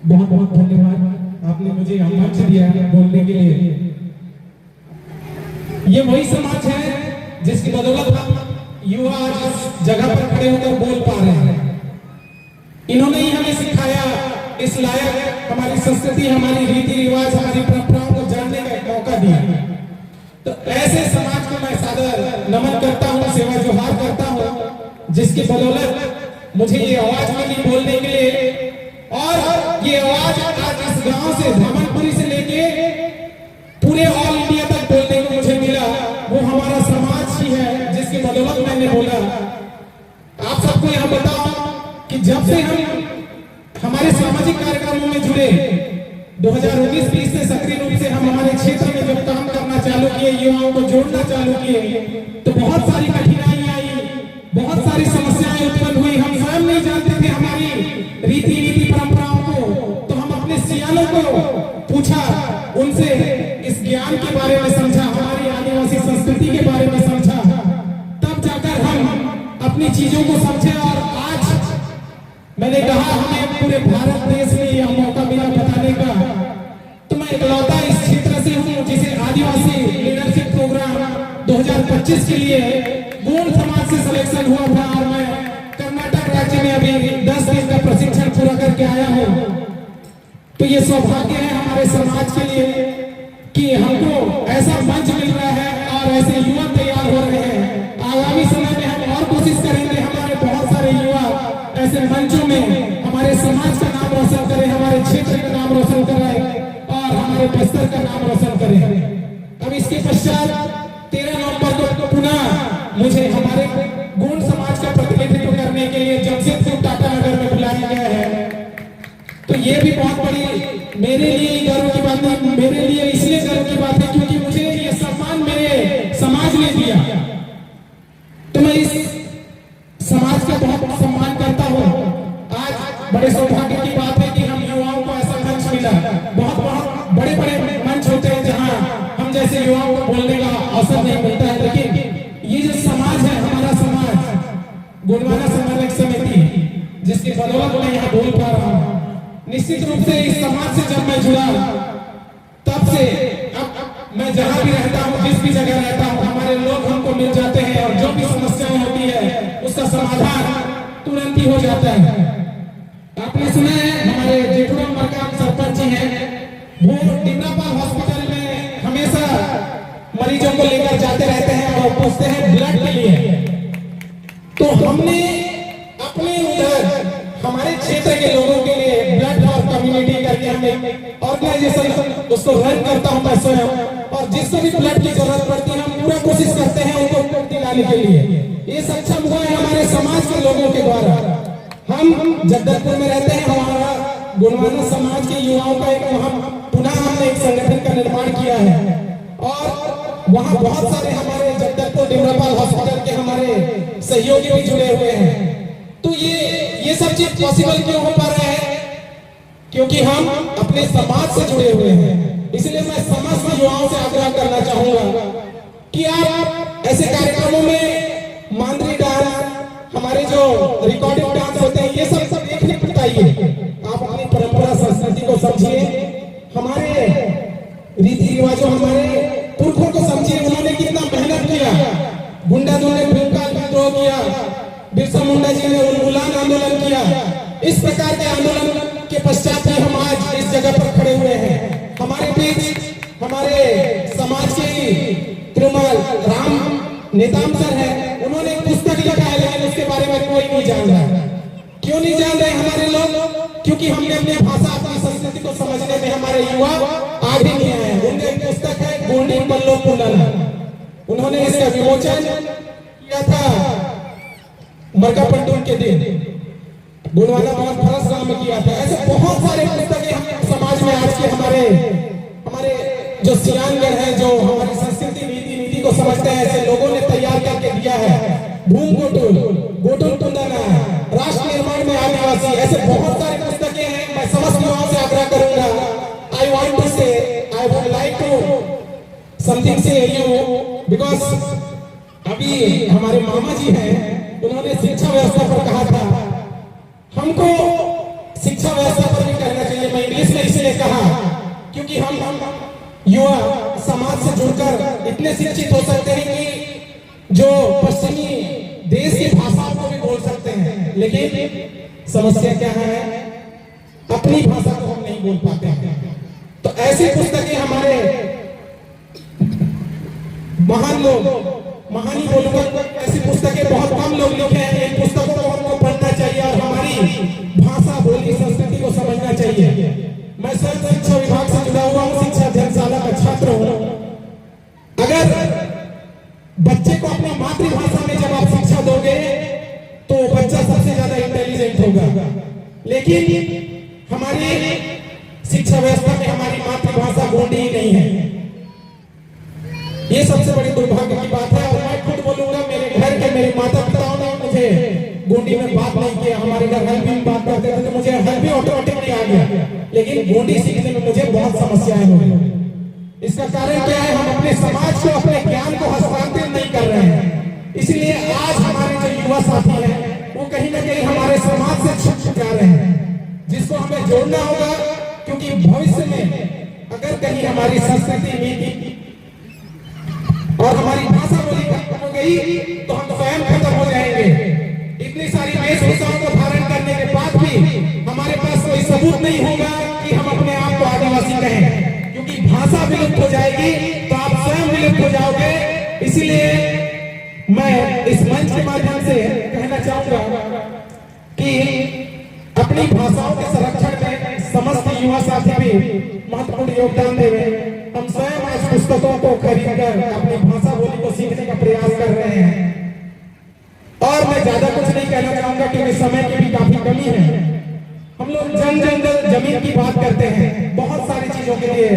बहुत बहुत धन्यवाद, आपने मुझे मंच दिया बोलने के लिए। ये वही समाज है जिसकी बदौलत युवा आज इस जगह पर खड़े होकर बोल पा रहे हैं। इन्होंने ही हमें सिखाया, इस लायक हमारी संस्कृति, हमारी रीति रिवाज, हमारी परंपराओं को जानने का एक मौका दिया। तो ऐसे समाज को मैं सादर नमन करता हूँ, सेवा जोहार करता हूँ, जिसकी बदौलत मुझे ये आवाज मिली बोलने के लिए। और ये आवाज आज इस गांव से, धामनपुरी से लेके पूरे ऑल इंडिया तक बोलने को मुझे मिला। वो हमारा समाज ही है जिसकी बदौलत मैंने बोला। आप सबको यहाँ बताओ कि जब से हम हमारे सामाजिक कार्यक्रमों में जुड़े, 2019-20 से सक्रिय रूप से हम हमारे क्षेत्र में जब काम करना चालू किए, युवाओं को जोड़ना चालू किए, तो बहुत सारी कठिनाइयां आई, बहुत सारी समस्याएं उत्पन्न हुई। हम स्वयं नहीं जानते थे हमारी रीति नीति परंपराओं को, तो हम अपने सियालों को पूछा, उनसे इस ज्ञान के बारे में समझा, हमारी आदिवासी संस्कृति के बारे में समझा, तब जाकर हम अपनी चीजों को समझे। और आज मैंने कहा हमें पूरे भारत देश में यह मौका मिला बताने का, तो मैं इकलौता इस क्षेत्र से हूँ जिसे आदिवासी लीडरशिप प्रोग्राम 2025 के लिए गोंड समाज से सिलेक्शन हुआ था। और मैं कर्नाटक राज्य में अभी 10 दिन का प्रशिक्षण पूरा करके आया हूँ। तो ये सौभाग्य है हमारे समाज के लिए कि हमको ऐसा मंच मिल रहा है और ऐसे युवा तैयार हो रहे हैं। आगामी समय में हम और कोशिश करेंगे, हमारे बहुत सारे युवा ऐसे मंचों में हमारे समाज का नाम रोशन करें, हमारे क्षेत्र का नाम रोशन करें और हमारे बस्तर का नाम रोशन करें। अब इसके पश्चात 13 नवंबर को पुनः मुझे हमारे गोंड समाज का प्रतिनिधित्व करने के लिए जमशेदपुर टाटा नगर में बुलाया गया है। तो ये भी बहुत बड़ी मेरे लिए गर्व की बात है, मेरे लिए इसलिए गर्व की बात है क्योंकि मुझे ये सम्मान मेरे समाज ने दिया। तो मैं इस समाज का बहुत सम्मान करता हूँ। आज बड़े सौभाग्य की बात है कि हम युवाओं को ऐसा मंच मिला। बहुत बहुत बड़े बड़े मंच होते हैं जहाँ हम जैसे युवाओं को बोलने का अवसर नहीं मिलता है, लेकिन ये जो समाज है, हमारा समाज गोंडवाना समन्वय समिति, जिसकी बदौलत मैं यहाँ बोल पा रहा हूँ। निश्चित रूप से इस समाज से जब मैं जुड़ा, तब से अब मैं जहाँ भी रहता हूँ, जिस भी जगह रहता हूँ, हमारे लोग हमको मिल जाते हैं और जो भी समस्याएं होती है उसका समाधान तुरंत ही हो जाता है। आपने सुना है हमारे जेठुराम मरकाम सरपंच जी हैं, वो टिमरापाल हॉस्पिटल में हमेशा मरीजों को लेकर जाते रहते हैं और पूछते हैं ब्लड के लिए। तो हमने अपने उधर हमारे क्षेत्र के लोगों के लिए ब्लड फॉर कम्युनिटी करके हमने ऑर्गेनाइजेशन उसको रन करता हूं मैं स्वयं, और जिसको भी ब्लड की जरूरत पड़ती है हम पूरा कोशिश करते हैं उनको दिलाने के लिए। ये सक्षम हुआ है हमारे समाज के लोगों के द्वारा। हम जगदलपुर में रहते हैं, हमारा गोंडवाना समाज के युवाओं का एक पुनः हमने एक संगठन का निर्माण किया है और वहाँ बहुत सारे हमारे जगदलपुर टिमरापाल हॉस्पिटल के हमारे सहयोगी भी जुड़े हुए हैं। तो ये सब चीज पॉसिबल क्यों हो पा रहा है? क्योंकि हम अपने समाज से जुड़े हुए हैं। इसलिए मैं समस्त युवाओं से आग्रह करना चाहूंगा कि आप ऐसे कार्यक्रमों में मांद्री डांस, हमारे जो रिकॉर्डिंग डांस होते हैं, ये सब देखने बताइए। आप अपनी परंपरा संस्कृति को समझिए, हमारे रीति रिवाजों, हमारे पुरखों को समझिए। उन्होंने कितना मेहनत किया, गुंडा ने भूमकाल विद्रोह किया, बिरसा मुंडा जी ने उन्मूलन आंदोलन किया। इस प्रकार के आंदोलन के पश्चात ही हम आज इस जगह पर खड़े हुए हैं। हमारे बीच हमारे समाज के तिरुमल राम नेताम सर है, उन्होंने एक पुस्तक लिखा है, लेकिन उसके बारे में कोई नहीं जान रहा। क्यों नहीं जान रहे हमारे लोग? क्योंकि हमने अपनी भाषा, अपनी संस्कृति को समझने में हमारे युवा आगे नहीं आए। उनकी एक पुस्तक है गोंडी पल्लो पुनला, उन्होंने इसका विमोचन किया था मरकापंडून के दिन, गोंडवाना भवन फरसगांव में किया था। ऐसे बहुत सारे पुस्तकें हम समाज में आज के हमारे जो सियानगढ़ है, जो हमारी संस्कृति नीति को समझते हैं, ऐसे लोगों ने तैयार करके दिया है। भूम गोटुल कुंदना, राष्ट्र निर्माण में आदिवासी, ऐसे बहुत सारी पुस्तकें हैं। मैं समस्त युवाओं से आग्रह करूंगा, आई want to say, I would like to something say you, because अभी हमारे मामा जी हैं, उन्होंने शिक्षा व्यवस्था पर कहा था, हमको शिक्षा व्यवस्था पर भी कहना चाहिए। मैं इंग्लिश में इसलिए कहा क्योंकि हम युवा समाज से जुड़कर इतने शिक्षित हो सकते हैं कि जो पश्चिमी देश की भाषाओं को भी बोल सकते हैं, लेकिन समस्या क्या है, अपनी भाषा को हम नहीं बोल पाते हैं। तो ऐसी पुस्तकें हमारे महान लोग, महान ही बोलूंगा, ऐसी पुस्तकें बहुत कम लोग लिखे हैं। इन पुस्तकों को हमको पढ़ना चाहिए और हमारी भाषा, बोली, संस्कृति को समझना चाहिए। मैं स्वयं शिक्षा विभाग से जुड़ा हुआ हूँ, शिक्षा अध्ययनशाला का छात्र हूँ। अगर बच्चे को अपनी मातृभाषा में जब आप शिक्षा दोगे तो बच्चा सबसे ज्यादा इंटेलिजेंट होगा, लेकिन हमारी शिक्षा व्यवस्था में हमारी मातृभाषा गोंडी ही नहीं है। ये सबसे बड़ी दुर्भाग्य की बात है। और मैं खुद बोलूंगा, मेरे घर के मेरे माता पिताओं ने मुझे गोंडी में बात नहीं किया। हमारे घर हल्बी में बात करते थे तो मुझे हल्बी ऑटोमेटिकली आ गया, लेकिन गोंडी सीखने में मुझे बहुत समस्याएं हो रही। इसका कारण क्या है, हम अपने समाज को, अपने ज्ञान को हस्तांतरित नहीं कर रहे हैं। इसलिए आज हमारे जो युवा साथी हैं वो कहीं ना कहीं हमारे समाज से छूट जा रहे हैं, जिसको हमें जोड़ना होगा। क्योंकि भविष्य में अगर कहीं हमारी संस्कृति, नीति और हमारी भाषा बोली खत्म हो गई तो हम स्वयं खत्म हो जाएंगे। इतनी सारी वेशभूषाओं को धारण करने के बाद भी हमारे पास कोई सबूत नहीं होगा कि हम अपने आप को आदिवासी कहें, क्योंकि भाषा विलुप्त हो जाएगी तो आप स्वयं विलुप्त हो जाओगे। इसीलिए मैं इस मंच के माध्यम से कहना चाहूंगा कि अपनी भाषाओं के संरक्षण में समस्त युवा साथी भी महत्वपूर्ण योगदान देवे। हम स्वयं आज पुस्तकों को खरीदकर अपनी भाषा बोली को सीखने का प्रयास कर रहे हैं। और मैं ज्यादा कुछ नहीं कहना चाहूंगा क्योंकि समय की भी काफी कमी है। हम लोग जंगल जमीन की बात करते हैं, बहुत सारी चीजों के लिए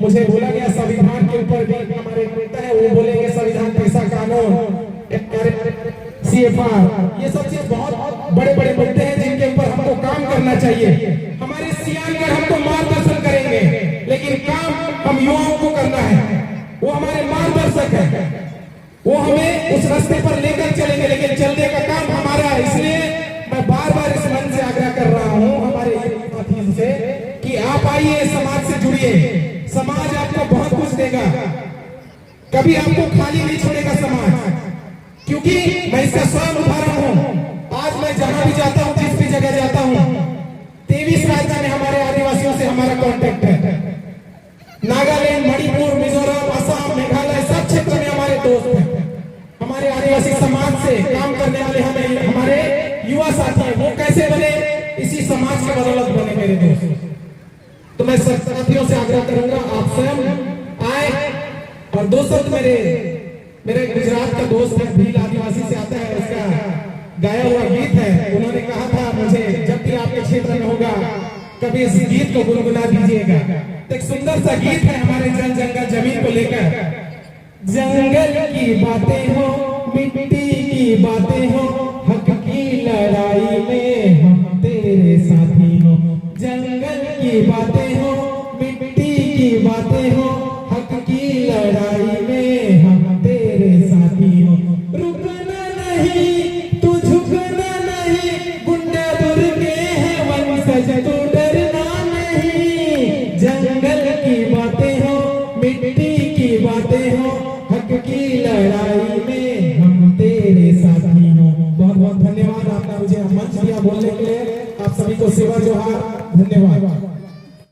मुझे बोला गया संविधान के ऊपर भी हमारे नेता है वो बोलेंगे संविधान, पैसा, कानून, CFR, ये सब चीज बहुत बड़े बड़े मुद्दे हैं जिनके ऊपर हमको काम करना चाहिए। हमारे सियानगढ़ हमको मार्गदर्शन करेंगे, लेकिन काम हम युवाओं को करना है। वो हमारे मार्गदर्शक है, वो हमें उस रास्ते पर लेकर चलेंगे, लेकिन चलने का काम हमारा है। इसलिए मैं बार बार इस मन से आग्रह कर रहा हूँ हमारे साथियों से कि आप आइए, समाज से जुड़िए। समाज आपको बहुत कुछ देगा, कभी आपको खाली नहीं छोड़ेगा समाज, क्योंकि मैं इसका स्वयं उदाहरण हूँ। आज मैं जहां भी जाता हूँ, जिस भी जगह जाता हूँ, 23 राज्य में हमारे आदिवासियों से हमारा कांटेक्ट है। नागालैंड, मणिपुर, मिजोरम, असम, मेघालय, सब क्षेत्र में हमारे दोस्त हैं। हमारे आदिवासी समाज से काम करने वाले हमें हमारे युवा साथी हैं। वो कैसे बने, इसी समाज के बदौलत बने मेरे दोस्त। तो मैं सब साथियों से आग्रह करूंगा आप स्वयं आए। और दोस्त मेरे गुजरात का दोस्त है, भील आदिवासी से आता है, उसका गाया हुआ गीत है। उन्होंने कहा था मुझे, जब भी आपके क्षेत्र में होगा कभी इस गीत को गुनगुना दीजिएगा। तो एक सुंदर सा गीत है हमारे जंगल जमीन को लेकर। जंगल की बातें हो, मिट्टी की बातें हो, हक की लड़ाई में हम तेरे साथी हो। जंगल की बातें हो, मिट्टी की बातें हो, हक की लड़ाई में हम तेरे साथी हो। रुकना नहीं, तू झुकना नहीं, गुंडा दुर्गे है वंशज, तू डरना नहीं। जंगल की बातें हो, मिट्टी की बातें हो, हक की लड़ाई में हम तेरे साथी हो। बहुत बहुत धन्यवाद, आपने मुझे मंच दिया बोलने के लिए। आप सभी को सेवा जोहार, धन्यवाद।